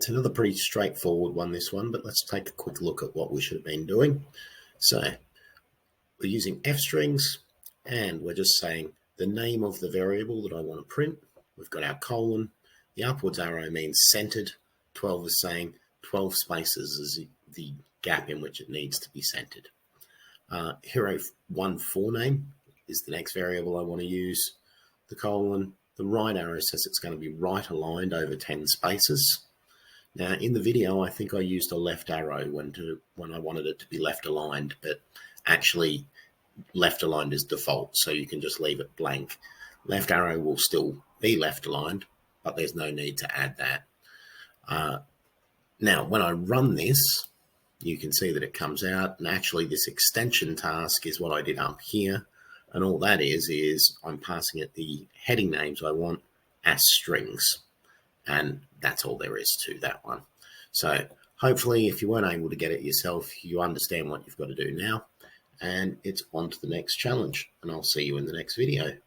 It's another pretty straightforward one, this one, but let's take a quick look at what we should have been doing. So we're using f strings, and we're just saying the name of the variable that I want to print. We've got our colon. The upwards arrow means centered. 12 is saying 12 spaces is the gap in which it needs to be centered. Hero1 forename is the next variable I want to use. The colon. The right arrow says it's going to be right aligned over 10 spaces. Now, in the video, I think I used a left arrow when I wanted it to be left aligned, but actually left aligned is default, so you can just leave it blank. Left arrow will still be left aligned, but there's no need to add that. Now, when I run this, you can see that it comes out, and actually this extension task is what I did up here, and all that is I'm passing it the heading names I want as strings, and that's all there is to that one. So hopefully, if you weren't able to get it yourself, you understand what you've got to do now, and it's on to the next challenge, and I'll see you in the next video.